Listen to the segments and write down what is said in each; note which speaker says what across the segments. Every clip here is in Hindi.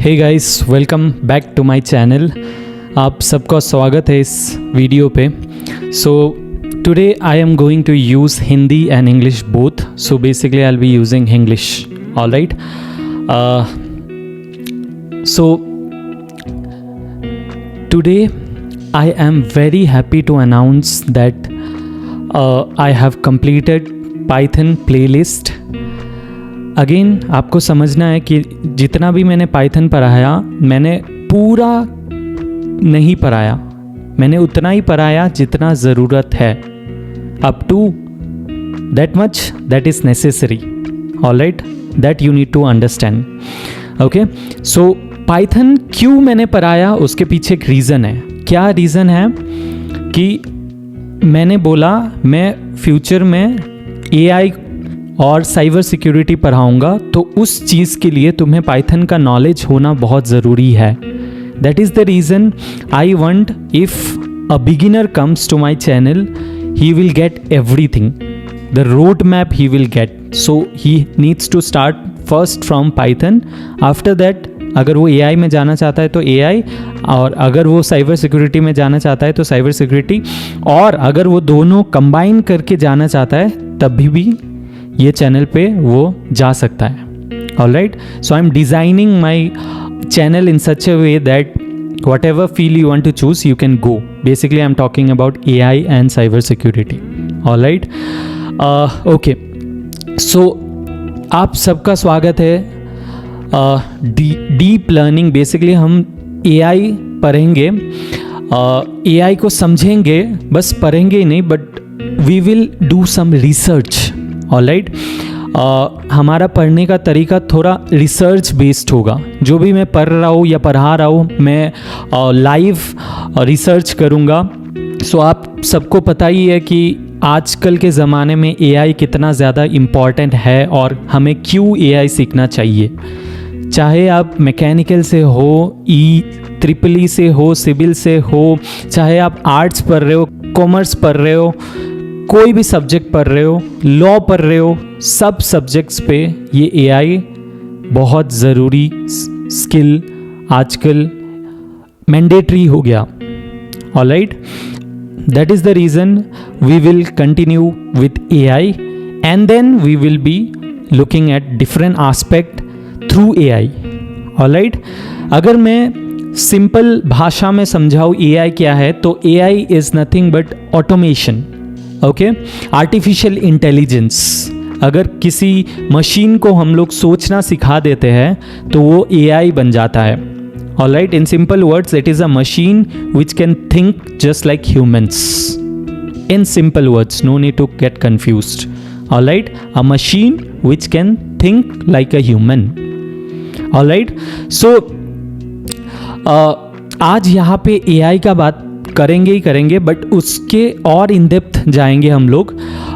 Speaker 1: Hey guys, welcome back to my channel. आप सबका स्वागत है इस वीडियो पे। So today I am going to use Hindi and English both. So basically I will be using English, alright. So today I am very happy to announce that I have completed Python playlist. Again, आपको समझना है कि जितना भी मैंने Python पढ़ाया, मैंने पूरा नहीं पढ़ाया, मैंने उतना ही पढ़ाया जितना ज़रूरत है, up to that much that is necessary. Alright, that you need to understand. Okay, so Python क्यों मैंने पढ़ाया, उसके पीछे एक रीज़न है। क्या रीज़न है कि मैंने बोला मैं फ्यूचर में AI और साइबर सिक्योरिटी पढ़ाऊँगा, तो उस चीज़ के लिए तुम्हें पाइथन का नॉलेज होना बहुत ज़रूरी है। That is the reason I want if a beginner comes to my channel, he will get everything, the road map he will get. So he needs to start first from Python. After that अगर वो AI में जाना चाहता है तो AI, और अगर वो साइबर सिक्योरिटी में जाना चाहता है तो साइबर सिक्योरिटी, और अगर वो दोनों कंबाइन करके जाना चाहता है तभी भी ये चैनल पे वो जा सकता है। Alright, so I am designing my channel in such a way that whatever field you want to choose you can go. Basically I'm talking about AI and cyber security. All right, okay, so आप सबका स्वागत है। डीप लर्निंग, बेसिकली हम AI पढ़ेंगे, AI को समझेंगे, बस पढ़ेंगे ही नहीं, but we will do some research. Alright, हमारा पढ़ने का तरीका थोड़ा रिसर्च बेस्ड होगा। जो भी मैं पढ़ रहा हूँ या पढ़ा रहा हूँ, मैं लाइव रिसर्च करूँगा। सो आप सबको पता ही है कि आजकल के ज़माने में AI कितना ज़्यादा इम्पॉर्टेंट है और हमें क्यों AI सीखना चाहिए। चाहे आप मैकेनिकल से हो, EEE से हो, सिविल से हो, चाहे आप आर्ट्स पढ़ रहे हो, कॉमर्स पढ़ रहे हो, कोई भी सब्जेक्ट पढ़ रहे हो, लॉ पढ़ रहे हो, सब सब्जेक्ट्स पे ये AI बहुत ज़रूरी स्किल आजकल मैंडेटरी हो गया। Alright, that is the reason we will continue with AI and then we will be looking at different aspect through AI. Alright, अगर मैं सिंपल भाषा में समझाऊँ AI क्या है, तो AI is nothing but automation. Okay, artificial intelligence. अगर किसी मशीन को हम लोग सोचना सिखा देते हैं तो वो AI बन जाता है। Alright, in simple words, it is a machine which can think just like humans. In simple words, no need to get confused. Alright, a machine which can think like a human. Alright, so आज यहाँ पे AI का बात करेंगे ही करेंगे, बट उसके और इन डेप्थ जाएंगे हम लोग।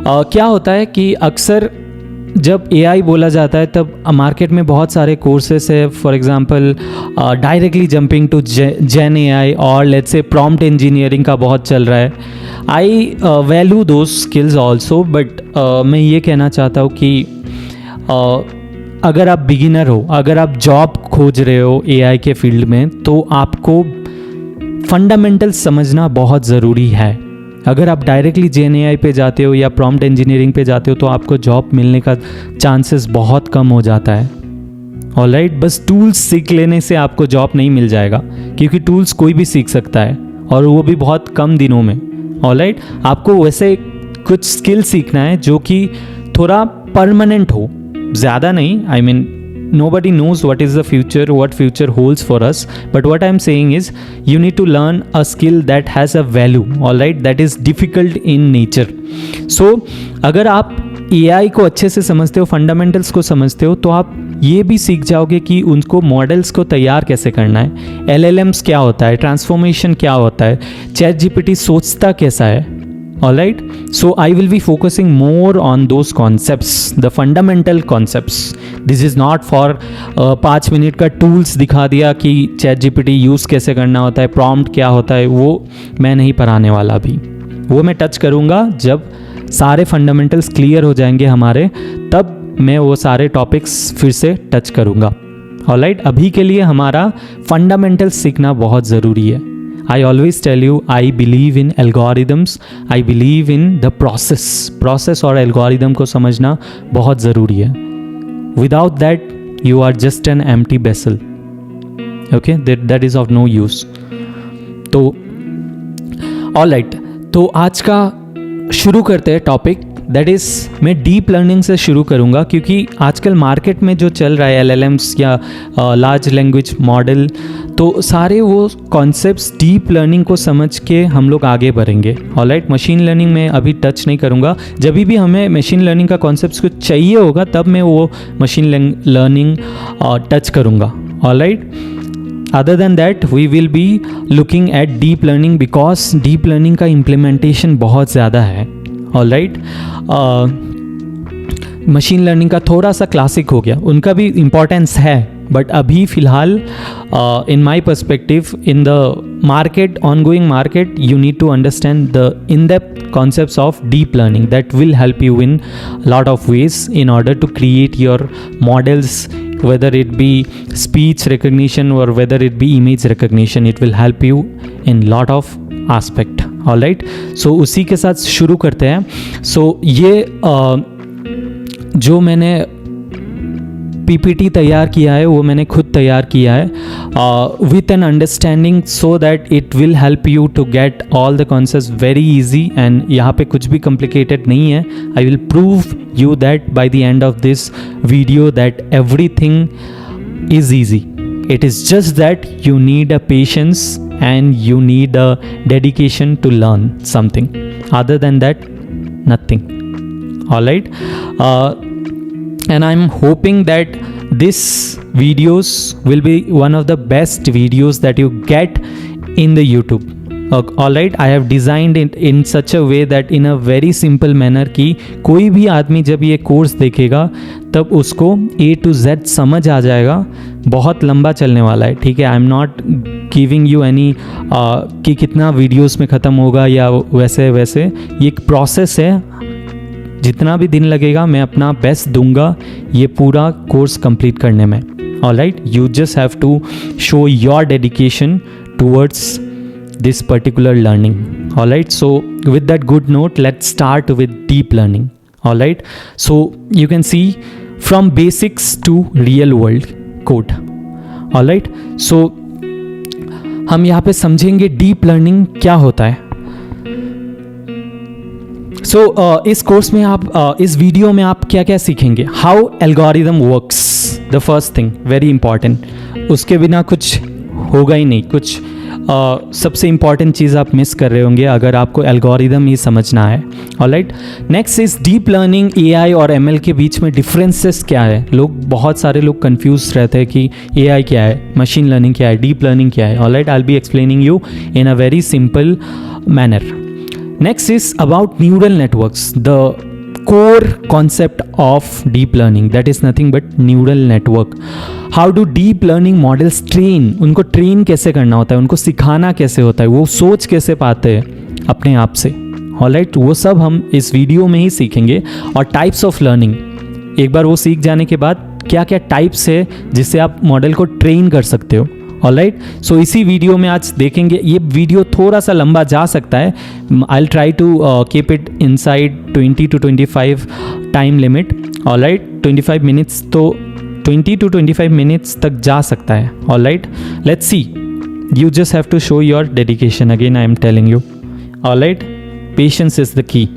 Speaker 1: क्या होता है कि अक्सर जब AI बोला जाता है तब मार्केट में बहुत सारे कोर्सेस है। For example directly jumping to gen AI और लेट्स से प्रॉम्प्ट इंजीनियरिंग का बहुत चल रहा है। I value those skills also, but मैं ये कहना चाहता हूँ कि अगर आप बिगिनर हो, अगर आप जॉब खोज रहे हो AI के फील्ड में, तो आपको फंडामेंटल समझना बहुत ज़रूरी है। अगर आप डायरेक्टली GenAI पे जाते हो या प्रॉम्प्ट इंजीनियरिंग पे जाते हो तो आपको जॉब मिलने का चांसेस बहुत कम हो जाता है। ऑलराइट, बस टूल्स सीख लेने से आपको जॉब नहीं मिल जाएगा, क्योंकि टूल्स कोई भी सीख सकता है और वो भी बहुत कम दिनों में। ऑलराइट, आपको वैसे कुछ स्किल सीखना है जो कि थोड़ा परमानेंट हो, ज़्यादा नहीं। I mean nobody knows what is the future, what future holds for us, but what I'm saying is you need to learn a skill that has a value, all right, that is difficult in nature. So अगर आप AI को अच्छे से समझते हो, फंडामेंटल्स को समझते हो, तो आप ये भी सीख जाओगे कि उनको मॉडल्स को तैयार कैसे करना है, LLMs क्या होता है, ट्रांसफॉर्मेशन क्या होता है, ChatGPT सोचता कैसा है। Alright, so I will be focusing more on those concepts, the fundamental concepts. This is not for 5 minute का टूल्स दिखा दिया कि ChatGPT यूज़ कैसे करना होता है, प्रॉम्प्ट क्या होता है, वो मैं नहीं पढ़ाने वाला। अभी वो मैं टच करूँगा जब सारे फंडामेंटल्स क्लियर हो जाएंगे हमारे, तब मैं वो सारे टॉपिक्स फिर से टच करूँगा। ऑलराइट, अभी के लिए हमारा फंडामेंटल सीखना बहुत ज़रूरी है. I always tell you, I believe in algorithms, I believe in the process और algorithm को समझना बहुत ज़रूरी है. Without that, you are just an empty vessel. Okay, that is of no use. तो alright, तो आज का शुरू करते हैं टॉपिक. दैट इज़ मैं डीप लर्निंग से शुरू करूँगा, क्योंकि आजकल मार्केट में जो चल रहा है LLMs या लार्ज लैंग्वेज मॉडल, तो सारे वो कॉन्सेप्ट्स डीप लर्निंग को समझ के हम लोग आगे बढ़ेंगे. ऑलराइट, मशीन लर्निंग में अभी टच नहीं करूँगा. जब भी हमें मशीन लर्निंग का कॉन्सेप्ट्स कुछ चाहिए होगा तब मैं वो मशीन लर्निंग टच करूँगा. Alright, other than that we will be looking at deep learning because deep learning का implementation बहुत ज़्यादा है. ऑलराइट, मशीन लर्निंग का थोड़ा सा क्लासिक हो गया, उनका भी इम्पोर्टेंस है, बट अभी फ़िलहाल in my perspective in the market, ongoing market, you need to understand the in depth concepts of deep learning that will help you in lot of ways in order to create your models, whether it be speech recognition or whether it be image recognition. It will help you in lot of aspect. All right, so उसी के साथ शुरू करते हैं. so ये जो मैंने PPT तैयार किया है वो मैंने खुद तैयार किया है with an understanding, so that it will help you to get all the concepts very easy. And यहाँ पे कुछ भी कॉम्प्लिकेटेड नहीं है. I will prove you that by the end of this video that everything is easy. It is just that you need a patience and you need a dedication to learn something. Other than that, nothing. All right. And I'm hoping that this videos will be one of the best videos that you get in the YouTube. All right, I have designed it in such a way that in a very simple manner कि कोई भी आदमी जब ये कोर्स देखेगा तब उसको A to Z समझ आ जाएगा. बहुत लंबा चलने वाला है, ठीक है. I am not giving you any कि कितना वीडियोस में ख़त्म होगा या वैसे. ये एक प्रोसेस है, जितना भी दिन लगेगा मैं अपना बेस्ट दूंगा ये पूरा कोर्स कंप्लीट करने में. Alright, you just have to show your dedication towards this particular learning. All right, so with that good note, let's start with deep learning. All right, so you can see from basics to real world code. All right, so हम यहाँ पे समझेंगे deep learning क्या होता है. So इस कोर्स में आप इस वीडियो में आप क्या क्या सीखेंगे. How algorithm works, the first thing, very important. उसके बिना कुछ होगा ही नहीं. कुछ सबसे इम्पॉर्टेंट चीज़ आप मिस कर रहे होंगे अगर आपको एल्गोरिदम ही समझना है. Alright, next is deep learning. AI और ML के बीच में डिफरेंसेस क्या है. बहुत सारे लोग कंफ्यूज रहते हैं कि AI क्या है, मशीन लर्निंग क्या है, डीप लर्निंग क्या है. Alright, I will be explaining you in a very simple manner. Next is about neural networks, the core concept of deep learning, that is nothing but neural network. How do deep learning models train, उनको ट्रेन कैसे करना होता है, उनको सिखाना कैसे होता है, वो सोच कैसे पाते हैं अपने आप से. ऑलराइट, वो सब हम इस वीडियो में ही सीखेंगे. और टाइप्स ऑफ लर्निंग, एक बार वो सीख जाने के बाद क्या क्या टाइप्स है जिससे आप मॉडल को ट्रेन कर सकते हो. ऑलराइट, सो इसी वीडियो में आज देखेंगे. ये वीडियो थोड़ा सा लंबा जा सकता है. I will try to keep it inside 20 to 25 time limit. Alright, 25 minutes, तो 20 to 25 मिनट्स तक जा सकता है. Alright, let's see. You just have to show your dedication. Again I am telling you. Alright, patience is the key.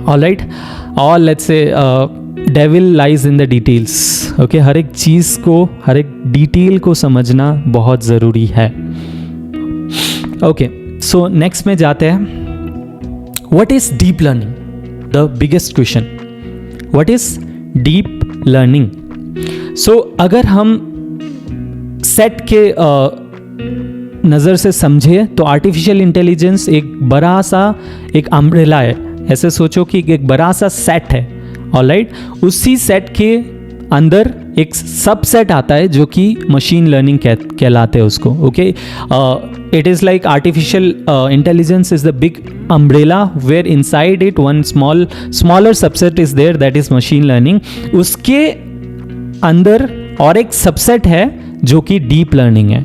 Speaker 1: Alright, और let's say devil lies in the details. Okay, हर एक चीज़ को, हर एक डिटेल को समझना बहुत ज़रूरी है. ओके, सो नेक्स्ट में जाते हैं. What is deep learning, the biggest question. What is deep learning. So अगर हम सेट के नज़र से समझे तो आर्टिफिशियल इंटेलिजेंस एक बड़ा सा एक अम्ब्रेला है. ऐसे सोचो कि एक बड़ा सा सेट है. ऑलराइट, उसी सेट के अंदर एक सबसेट आता है जो कि मशीन लर्निंग कहलाते हैं उसको. Okay, it is like artificial intelligence is the big umbrella where inside it one smaller subset is there, that is machine learning. उसके अंदर और एक सबसेट है जो कि डीप लर्निंग है।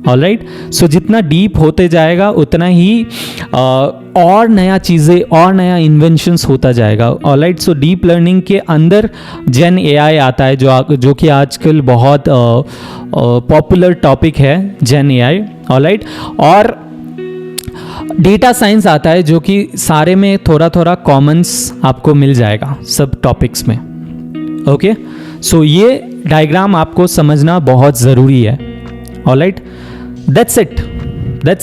Speaker 1: ऑलराइट, सो जितना डीप होते जाएगा उतना ही और नया चीज़ें और नया इन्वेंशंस होता जाएगा। ऑलराइट, सो डीप लर्निंग के अंदर जेन एआई आता है जो कि आजकल बहुत पॉपुलर टॉपिक है, जेन एआई। ऑलराइट, और डेटा साइंस आता है जो कि सारे में थोड़ा थोड़ा कॉमन्स आपको मिल जाएगा सब टॉपिक्स में। ओके, सो ये डायग्राम आपको समझना बहुत ज़रूरी है। Alright, that's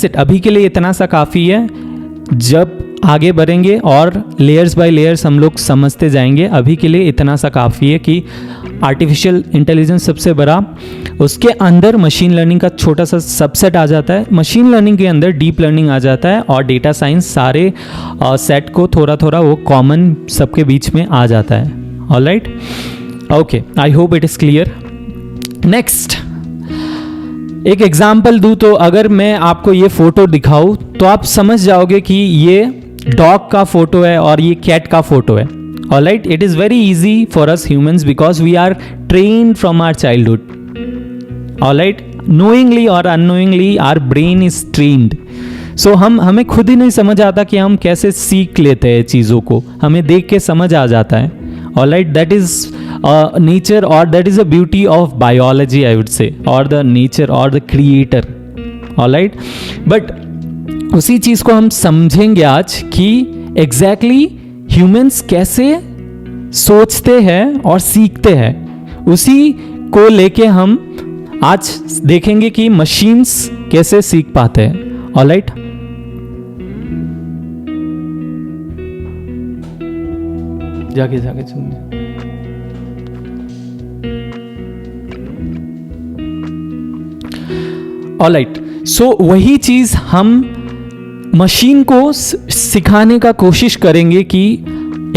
Speaker 1: it. अभी के लिए इतना सा काफ़ी है। जब आगे बढ़ेंगे और लेयर्स बाय लेयर्स हम लोग समझते जाएंगे। अभी के लिए इतना सा काफ़ी है कि आर्टिफिशियल इंटेलिजेंस सबसे बड़ा, उसके अंदर मशीन लर्निंग का छोटा सा सबसेट आ जाता है, मशीन लर्निंग के अंदर डीप लर्निंग आ जाता है, और डेटा साइंस सारे सेट को थोड़ा थोड़ा वो कॉमन सबके बीच में आ जाता है। Alright, okay, I hope it is clear. Next एक एग्जाम्पल दूँ तो अगर मैं आपको ये फ़ोटो दिखाऊँ तो आप समझ जाओगे कि ये डॉग का फ़ोटो है और ये कैट का फ़ोटो है। Alright, it is very easy for us humans because we are trained from our childhood. Alright, knowingly और unknowingly our brain is trained. So हमें खुद ही नहीं समझ आता कि हम कैसे सीख लेते हैं चीज़ों को, हमें देख के समझ आ जाता है। Alright, that is nature, or that is the beauty of biology, I would say, or the nature or the creator. Alright, but उसी चीज़ को हम समझेंगे आज कि exactly humans कैसे सोचते हैं और सीखते हैं, उसी को लेके हम आज देखेंगे कि machines कैसे सीख पाते हैं। Alright, जाके सुनिए। ऑलराइट, सो वही चीज़ हम मशीन को सिखाने का कोशिश करेंगे कि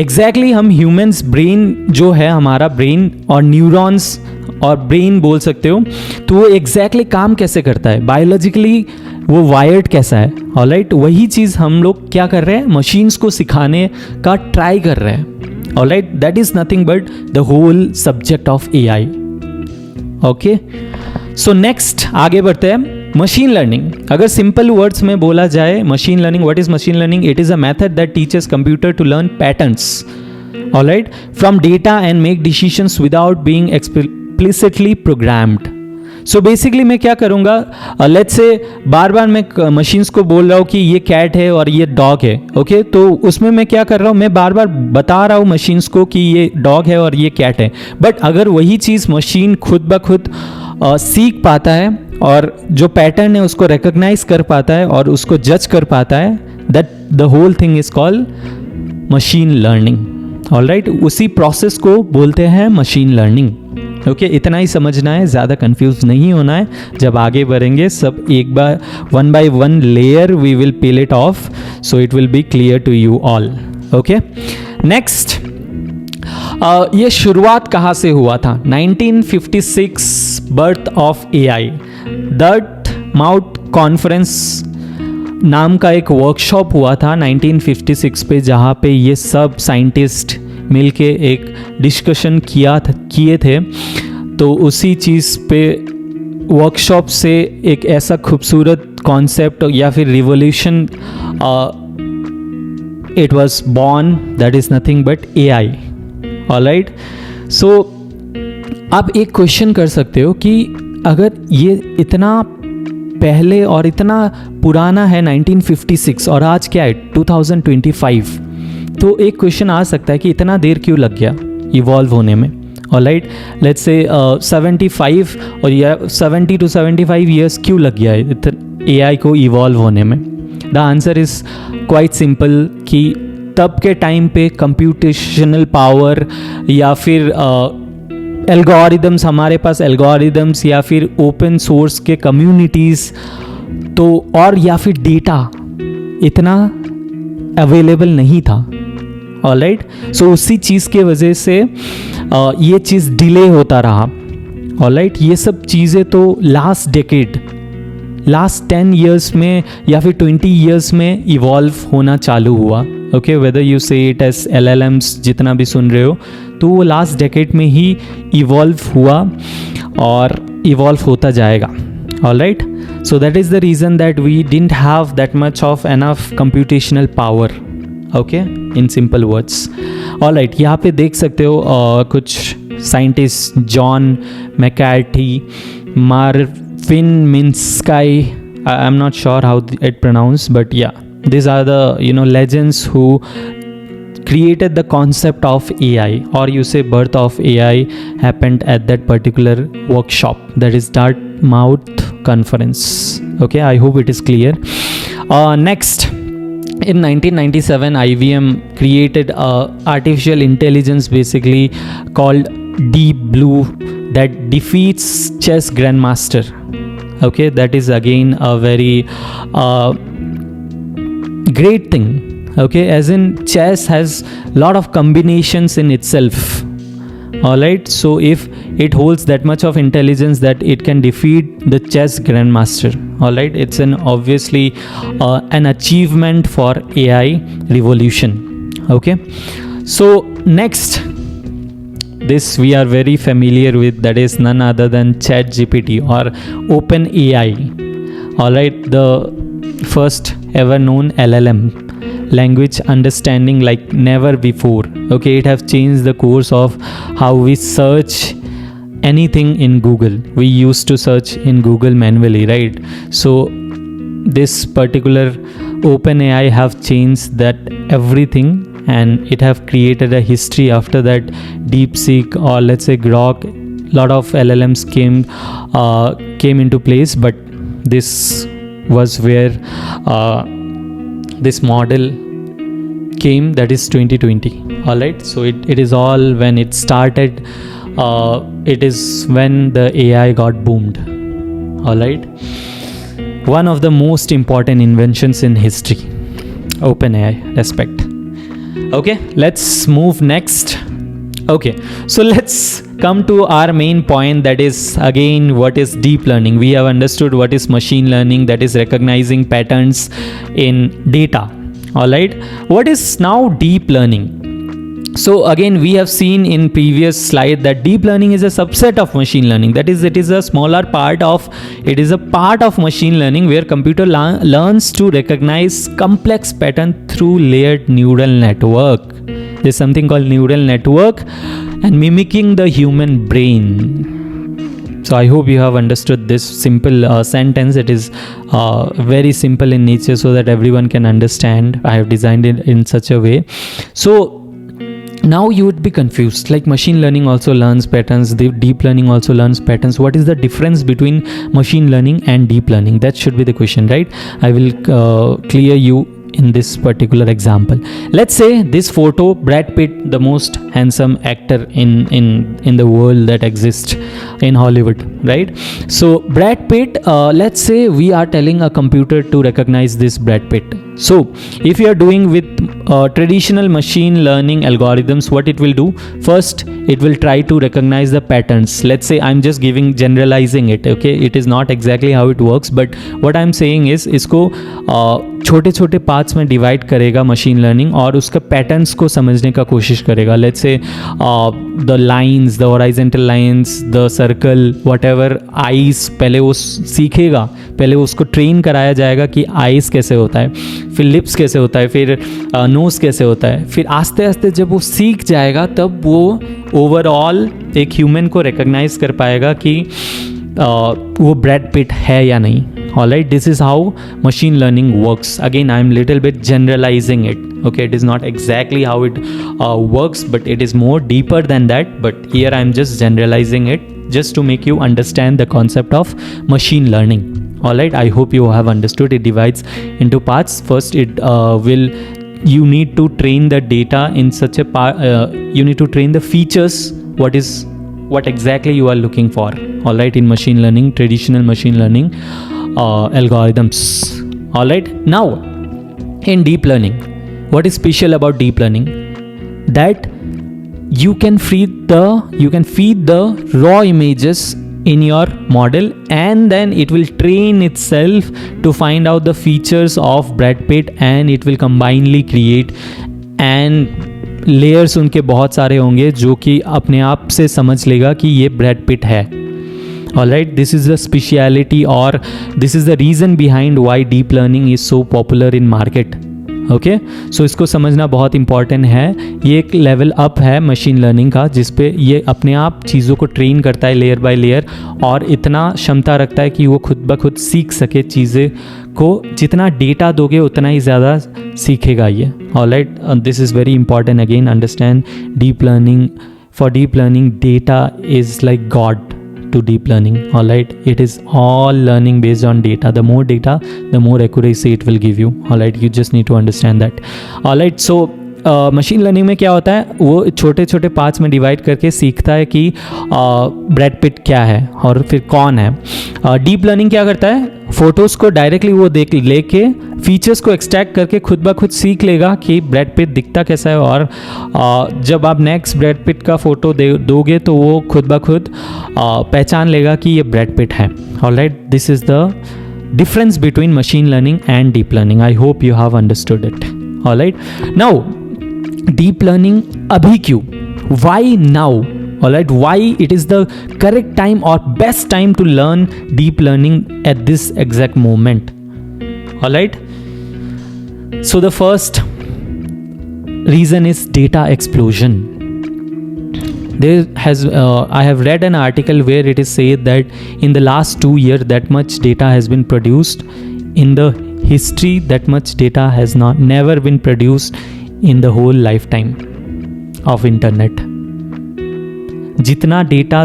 Speaker 1: एग्जैक्टली हम ह्यूमंस ब्रेन जो है, हमारा ब्रेन और न्यूरॉन्स और ब्रेन बोल सकते हो, तो वो एग्जैक्टली काम कैसे करता है, बायोलॉजिकली वो वायर्ड कैसा है। ऑलराइट, वही चीज़ हम लोग क्या कर रहे हैं, मशीन्स को सिखाने का ट्राई कर रहे हैं। Alright, that is nothing but the whole subject of AI. Okay, so next आगे बढ़ते हैं। मशीन लर्निंग, अगर सिंपल वर्ड्स में बोला जाए machine learning, what is machine learning? It is a method that teaches computer to learn patterns, alright, from data and make decisions without being explicitly programmed. So basically मैं क्या करूँगा, लेट्स से बार बार मैं मशीन्स को बोल रहा हूँ कि ये कैट है और ये डॉग है। ओके, तो उसमें मैं क्या कर रहा हूँ, मैं बार बार बता रहा हूँ मशीन्स को कि ये डॉग है और ये कैट है। बट अगर वही चीज़ मशीन खुद ब खुद सीख पाता है और जो पैटर्न है उसको रिकॉग्नाइज कर पाता है और उसको जज कर पाता है, that the whole thing is called machine learning. Alright, उसी प्रोसेस को बोलते हैं मशीन लर्निंग। ओके, इतना ही समझना है, ज़्यादा कंफ्यूज नहीं होना है। जब आगे बढ़ेंगे सब एक बार one by one layer we will peel it off, so it will be clear to you all. Okay, next, ये शुरुआत कहाँ से हुआ था? 1956 birth of AI. Dartmouth conference नाम का एक वर्कशॉप हुआ था 1956 पे, जहाँ पे ये सब साइंटिस्ट मिलके एक डिस्कशन किए थे। तो उसी चीज़ पे वर्कशॉप से एक ऐसा खूबसूरत कॉन्सेप्ट या फिर revolution it was born, that is nothing but AI. Alright, so आप एक क्वेश्चन कर सकते हो कि अगर ये इतना पहले और इतना पुराना है 1956 और आज क्या है 2025, तो एक क्वेश्चन आ सकता है कि इतना देर क्यों लग गया इवॉल्व होने में। ऑलराइट, लेट्स से 75 और या 70 to 75 ईयर्स क्यों लग गया है एआई को इवॉल्व होने में? The answer is quite simple कि तब के टाइम पे कंप्यूटेशनल पावर या फिर एल्गोरिदम्स, हमारे पास एल्गोरिदम्स या फिर ओपन सोर्स के कम्युनिटीज़ तो और या फिर डेटा इतना अवेलेबल नहीं था। ऑलराइट, सो उसी चीज़ के वजह से ये चीज़ डिले होता रहा। ऑलराइट, ये सब चीज़ें तो लास्ट डेकेड, लास्ट 10 ईयर्स में या फिर 20 ईयर्स में इवॉल्व होना चालू हुआ। ओके, वेदर यू से इट एज LLMs जितना भी सुन रहे हो, तो वो लास्ट डेकेड में ही इवॉल्व हुआ और इवॉल्व होता जाएगा. All right, so that is the reason that we didn't have that much of enough computational power. Okay, in simple words. All right, यहाँ पे देख सकते हो कुछ scientist, John McCarthy, Marvin Minsky, I'm not sure how it pronounced, but yeah, these are the legends who created the concept of AI, or you say birth of AI happened at that particular workshop, that is Dartmouth conference. Okay, I hope it is clear. Next, in 1997 IBM created artificial intelligence basically called Deep Blue that defeats chess grandmaster. Okay, that is again a very great thing. Okay, as in chess has lot of combinations in itself. All right, so if it holds that much of intelligence that it can defeat the chess grandmaster, all right, it's an obviously an achievement for AI revolution. Okay, so next, this we are very familiar with, that is none other than ChatGPT or OpenAI. All right, the first ever known LLM, language understanding like never before. Okay, it have changed the course of how we search anything in Google. We used to search in Google manually, right? So this particular OpenAI have changed that everything, and it have created a history. After that, DeepSeek or let's say Grok, lot of LLMs came into place, but this was where this model came, that is 2020. All right, so it is all when it started, it is when the AI got boomed. All right, one of the most important inventions in history, OpenAI, respect. Okay, let's move next. Okay, so let's come to our main point, that is again what is deep learning. We have understood what is machine learning, that is recognizing patterns in data. All right, what is now deep learning? So again, we have seen in previous slide that deep learning is a subset of machine learning. That is, it is a smaller part of, it is a part of machine learning where computer learns to recognize complex pattern through layered neural network. There's something called neural network and mimicking the human brain. So I hope you have understood this simple sentence. It is very simple in nature so that everyone can understand. I have designed it in such a way. So now you would be confused, like machine learning also learns patterns, deep learning also learns patterns. What is the difference between machine learning and deep learning? That should be the question, right? I will clear you in this particular example. Let's say this photo, Brad Pitt, the most handsome actor in the world that exists in Hollywood, right? So Brad Pitt, let's say we are telling a computer to recognize this Brad Pitt. So if you are doing with traditional machine learning algorithms, what it will do? First, it will try to recognize the patterns. Let's say I'm just generalizing it, okay? It is not exactly how it works, but what I'm saying is इसको छोटे छोटे पार्ट्स में डिवाइड करेगा मशीन लर्निंग और उसका पैटर्न्स को समझने का कोशिश करेगा. Let's say the lines, the horizontal lines, the circle, whatever, eyes, पहले वो सीखेगा, पहले उसको ट्रेन कराया जाएगा कि आईज कैसे होता है, फिर लिप्स कैसे होता है, फिर नोज़ कैसे होता है, फिर आस्ते आस्ते जब वो सीख जाएगा तब वो ओवरऑल एक ह्यूमन को रिकॉग्नाइज कर पाएगा कि वो ब्रैड पिट है या नहीं. Alright, this is how machine learning works. Again, I am little bit generalizing it. Okay, it is not exactly how it works, but it is more deeper than that. But here I am just generalizing it just to make you understand the concept of machine learning. Alright, I hope you have understood. It divides into parts. First, you need to train the data in such a you need to train the features. What exactly you are looking for. Alright, in machine learning, traditional machine learning algorithms. All right, now in deep learning, what is special about deep learning? That you can feed the raw images in your model, and then it will train itself to find out the features of Brad Pitt, and it will combinedly create, and layers उनके बहुत सारे होंगे जो कि अपने आप से समझ लेगा कि ये ब्रैड पिट है. All right, this is the speciality or this is the reason behind why deep learning is so popular in market. Okay so इसको समझना बहुत इंपॉर्टेंट है. ये एक लेवल अप है मशीन लर्निंग का, जिस पे ये अपने आप चीज़ों को ट्रेन करता है लेयर बाय लेयर, और इतना क्षमता रखता है कि वो खुद ब खुद सीख सके चीज़ें को. जितना डेटा दोगे उतना ही ज़्यादा सीखेगा ये. Alright, this is very important. Again understand deep learning. For deep learning, data is like God to deep learning. All right, it is all learning based on data. The more data, the more accuracy it will give you. All right, you just need to understand that. All right, so machine learning में क्या होता है, वो छोटे छोटे पार्ट्स में डिवाइड करके सीखता है कि ब्रैड पिट क्या है और फिर कौन है. डीप लर्निंग क्या करता है, फोटोज़ को डायरेक्टली वो देख लेके फीचर्स को एक्सट्रैक्ट करके खुद ब खुद सीख लेगा कि ब्रैड पिट दिखता कैसा है, और जब आप नेक्स्ट ब्रैड पिट का फ़ोटो दोगे तो वो खुद ब खुद पहचान लेगा कि ये ब्रैड पिट है. Alright, this is the difference between machine learning and deep learning. I hope you have understood it. Alright, now deep learning अभी क्यों, why now? Alright, why it is the correct time or best time to learn deep learning at this exact moment? Alright, so the first reason is data explosion. There has I have read an article where it is said that in the last 2 years that much data has been produced. In the history, that much data has never been produced in the whole lifetime of internet. जितना डेटा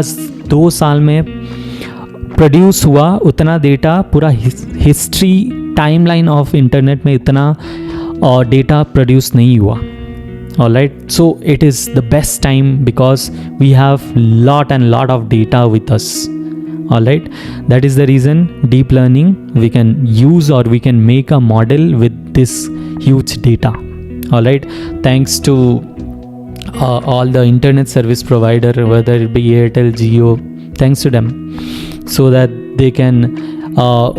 Speaker 1: 2 साल में प्रोड्यूस हुआ उतना डेटा पूरा हिस्ट्री टाइमलाइन ऑफ इंटरनेट में इतना डेटा प्रोड्यूस नहीं हुआ. Alright, so it is the best time because we have lot and lot of data with us. Alright, that is the reason deep learning we can use और we can make a model with this huge data. Alright, thanks to all the internet service provider, whether it be Airtel, Jio, thanks to them, so that they can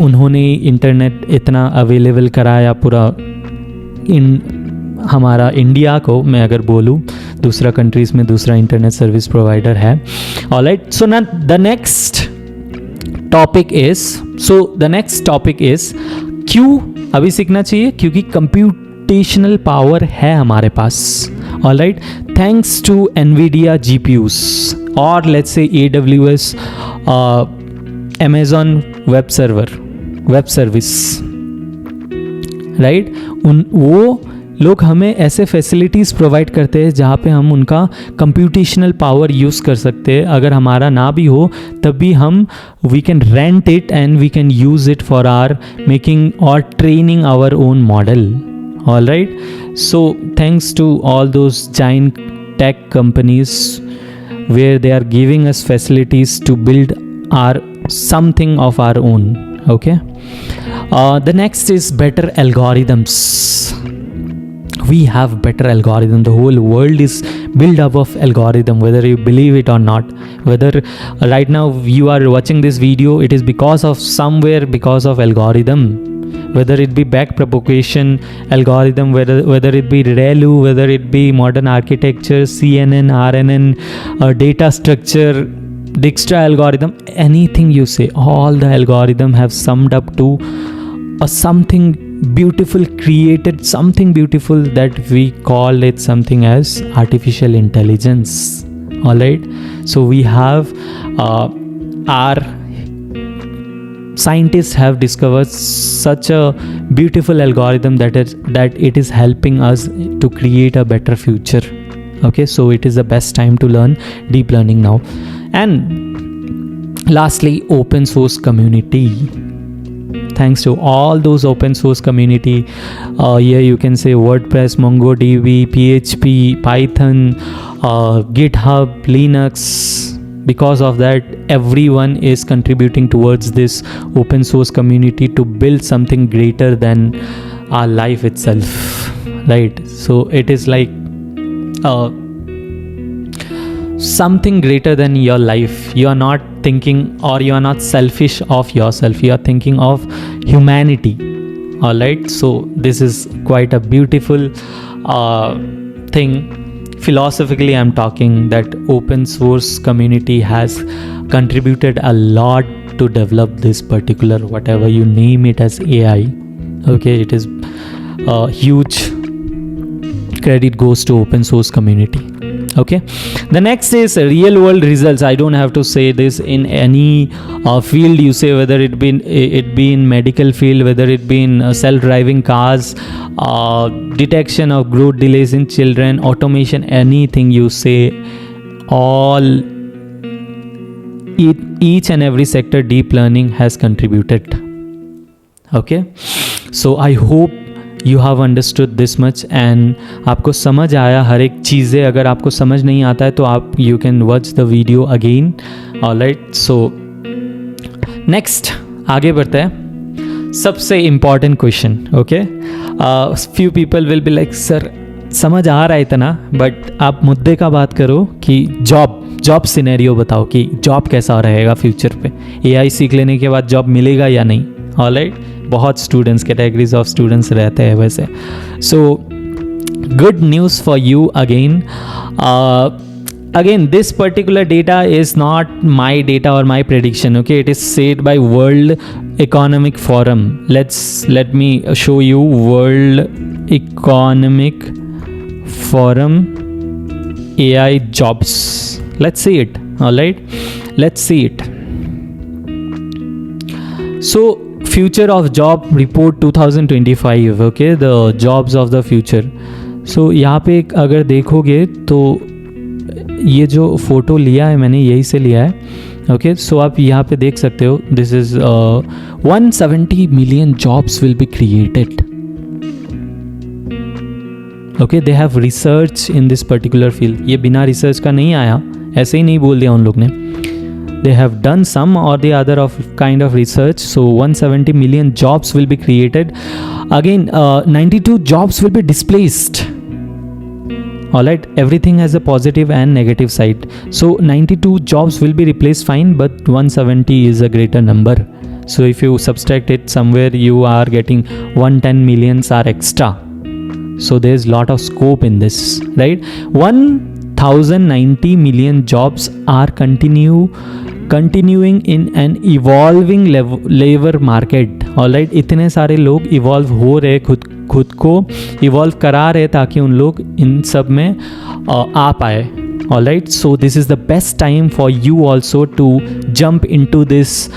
Speaker 1: उन्होंने इंटरनेट इतना अवेलेबल कराया पूरा हमारा इंडिया को. मैं अगर बोलूँ दूसरा कंट्रीज़ में दूसरा इंटरनेट सर्विस प्रोवाइडर है. ऑलराइट, सो ना द नेक्स्ट टॉपिक इज़ क्यों अभी सीखना चाहिए, क्योंकि कंप्यूटेशनल पावर है हमारे पास. Alright, thanks to NVIDIA GPUs or let's say AWS Amazon Web Service, right? वो लोग हमें ऐसे फैसिलिटीज़ प्रोवाइड करते हैं जहाँ पे हम उनका कंप्यूटेशनल पावर यूज़ कर सकते हैं. अगर हमारा ना भी हो तब भी हम we can rent it and we can use it for our making और training our own model. All right, so thanks to all those giant tech companies where they are giving us facilities to build our something of our own. Okay, the next is better algorithms. We have better algorithm. The whole world is built up of algorithm, whether you believe it or not. Whether right now you are watching this video, it is because of algorithm. Whether it be backpropagation algorithm, whether it be ReLU, whether it be modern architecture, CNN, RNN, data structure, Dijkstra algorithm, anything you say, all the algorithm have summed up to something beautiful, created something beautiful that we call it something as artificial intelligence. All right, so we have our scientists have discovered such a beautiful algorithm that it is helping us to create a better future. Okay, so it is the best time to learn deep learning now. And lastly, open source community. Thanks to all those open source community, here you can say WordPress, MongoDB, PHP, Python, GitHub, Linux. Because of that, everyone is contributing towards this open source community to build something greater than our life itself, right? So it is like something greater than your life. You are not thinking or you are not selfish of yourself. You are thinking of humanity. All right, so this is quite a beautiful thing philosophically I'm talking, that open source community has contributed a lot to develop this particular, whatever you name it as, AI. Okay, it is huge credit goes to open source community. Okay, the next is real world results. I don't have to say this in any field you say, whether it be in medical field, whether it be in self-driving cars, detection of growth delays in children, automation, anything you say, all each and every sector deep learning has contributed. Okay, so I hope you have understood this much, and आपको समझ आया हर एक चीज़ें. अगर आपको समझ नहीं आता है तो आप you can watch the video again. Alright, so next आगे बढ़ते हैं. सबसे important question. Okay, few people will be like, sir समझ आ रहा है इतना, बट आप मुद्दे का बात करो कि जॉब सिनेरियो बताओ कि जॉब कैसा रहेगा फ्यूचर पे. AI सीख लेने के बाद जॉब मिलेगा या नहीं. ऑलराइट, बहुत स्टूडेंट्स, कैटेगरीज ऑफ स्टूडेंट्स रहते हैं वैसे. So good news for you again. Again, this particular data is not my data or my prediction. Okay, it is said by World Economic Forum. Let me show you World Economic Forum AI jobs. Let's see it. All right, let's see it. So future of job report 2025. Okay, the jobs of the future. So यहाँ पे अगर देखोगे तो ये जो फोटो लिया है मैंने यही से लिया है. ओके, सो आप यहाँ पे देख सकते हो, this is 170 million jobs will be created. Okay, they have research in this particular field. ये बिना रिसर्च का नहीं आया, ऐसे ही नहीं बोल दिया उन लोग ने. They have done some or the other of kind of research. So 170 million jobs will be created. Again, 92 jobs will be displaced. Alright, everything has a positive and negative side. So 92 jobs will be replaced, fine, but 170 is a greater number. So if you subtract it somewhere, you are getting 110 millions are extra. So there's lot of scope in this, right? 1090 million jobs are continuing in an evolving labor market. Alright, इतने सारे लोग इवॉल्व हो रहे, खुद को इवॉल्व करा रहे ताकि उन लोग इन सब में आ पाए. Alright, so this is the best time for you also to jump into this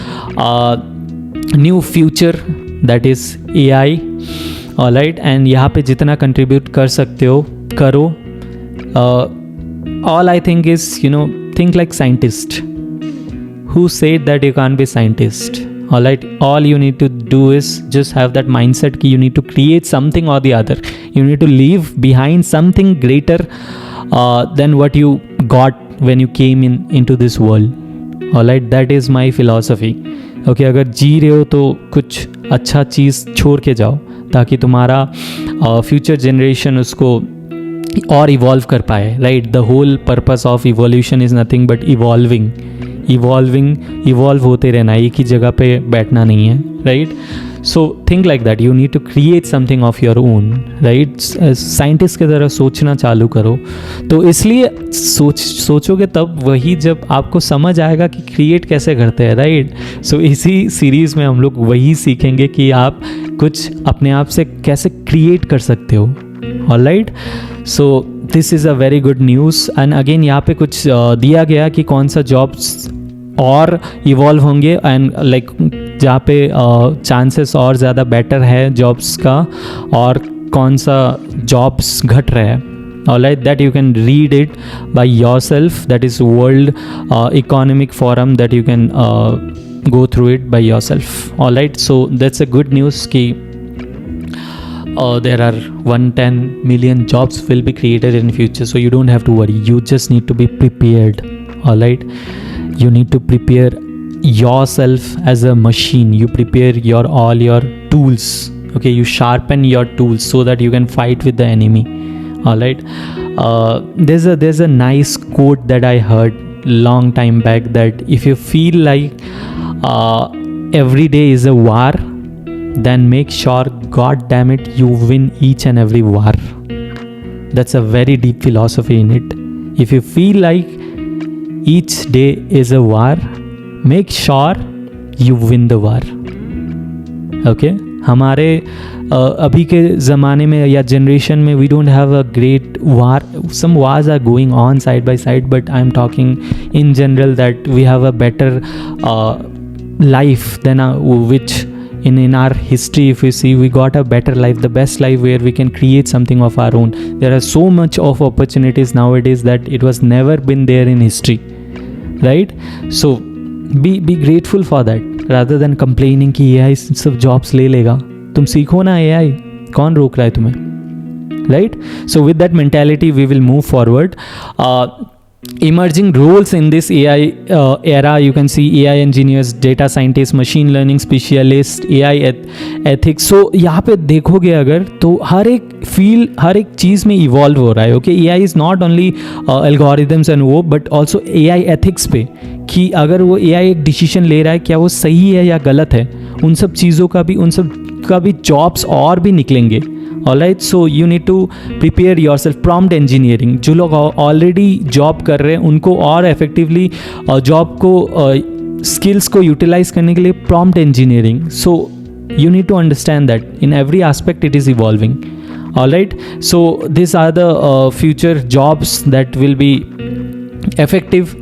Speaker 1: new future, that is AI. Alright, and यहाँ पे जितना कंट्रीब्यूट कर सकते हो करो. All I think is, think like scientist. Who said that you can't be scientist? Alright, all you need to do is just have that mindset कि you need to create something or the other. You need to leave behind something greater than what you got when you came into this world. Alright, that is my philosophy. Okay, अगर जी रहे हो तो कुछ अच्छा चीज़ छोड़ के जाओ ताकि तुम्हारा फ्यूचर जनरेशन उसको और इवॉल्व कर पाए. Right, the whole purpose of evolution is nothing but evolve होते रहना, एक ही जगह पे बैठना नहीं है. Right, so think like that. You need to create something of your own. Right, scientist की तरह सोचना चालू करो. तो इसलिए सोचोगे तब वही जब आपको समझ आएगा कि क्रिएट कैसे करते हैं. राइट, सो इसी सीरीज़ में हम लोग वही सीखेंगे कि आप कुछ अपने आप से कैसे क्रिएट कर सकते हो. Alright, so this is a very good news. And again यहाँ पे कुछ दिया गया कि कौन सा जॉब्स और इवॉल्व होंगे एंड लाइक जहाँ पे चांसेस और ज़्यादा बेटर है जॉब्स का, और कौन सा जॉब्स घट रहा है. Alright, that you can read it by yourself. That is World Economic Forum, that you can go through it by yourself. Alright, so that's a good news कि there are 110 million jobs will be created in future, so you don't have to worry. You just need to be prepared. Alright, you need to prepare yourself as a machine. You prepare all your tools. Okay, you sharpen your tools so that you can fight with the enemy. Alright, there's a nice quote that I heard long time back, that if you feel like every day is a war, then make sure, god damn it, you win each and every war. that's a very deep philosophy in it. If you feel like each day is a war, make sure you win the war. Okay? हमारे अभी के ज़माने में या जनरेशन में we don't have a great war. Some wars are going on side by side, but I am talking in general that we have a better life than which in our history, if you see, we got a better life, the best life where we can create something of our own. There are so much of opportunities nowadays that it was never been there in history, right? So be grateful for that rather than complaining कि AI सब jobs ले लेगा. तुम सीखो ना AI, कौन रोक रहा है तुम्हें, right? So with that mentality we will move forward. Emerging roles in this AI era, you can see AI engineers, data scientists, machine learning specialists, AI ethics. So यहाँ पे देखोगे अगर तो हर एक फील्ड, हर एक चीज़ में इवॉल्व हो रहा है. Okay, AI is not only algorithms and वो, बट ऑल्सो AI एथिक्स पे, कि अगर वो AI एक डिसीजन ले रहा है क्या वो सही है या गलत है, उन सब चीज़ों का भी, उन सब का भी जॉब्स और भी निकलेंगे. Alright, so you need to prepare yourself. Prompt engineering, जो लोग ऑलरेडी जॉब कर रहे हैं उनको और इफेक्टिवली जॉब को स्किल्स को यूटिलाइज करने के लिए prompt engineering. So you need to understand that in every aspect it is evolving. All right, so these are the future jobs that will be effective.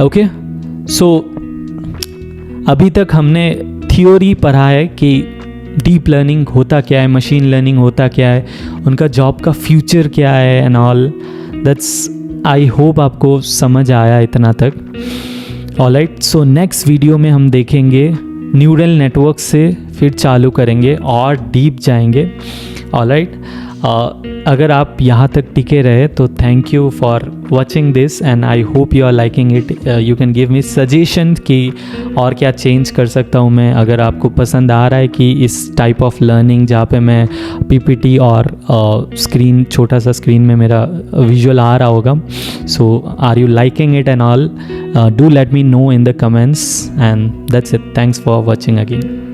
Speaker 1: Okay, so अभी तक हमने थियोरी पढ़ा है कि डीप लर्निंग होता क्या है, मशीन लर्निंग होता क्या है, उनका जॉब का फ्यूचर क्या है and all. That's, I hope आपको समझ आया इतना तक. All right, so next video में हम देखेंगे न्यूरल नेटवर्क से, फिर चालू करेंगे और डीप जाएंगे. ऑल राइट, अगर आप यहाँ तक टिके रहे तो thank you for watching this and I hope you are liking it. You can give me suggestion कि और क्या चेंज कर सकता हूँ मैं. अगर आपको पसंद आ रहा है कि इस टाइप ऑफ लर्निंग जहाँ पे मैं पीपीटी और स्क्रीन, छोटा सा स्क्रीन में मेरा विजुअल आ रहा होगा, so are you liking it and all, do let me know in the comments, and that's it. Thanks for watching again.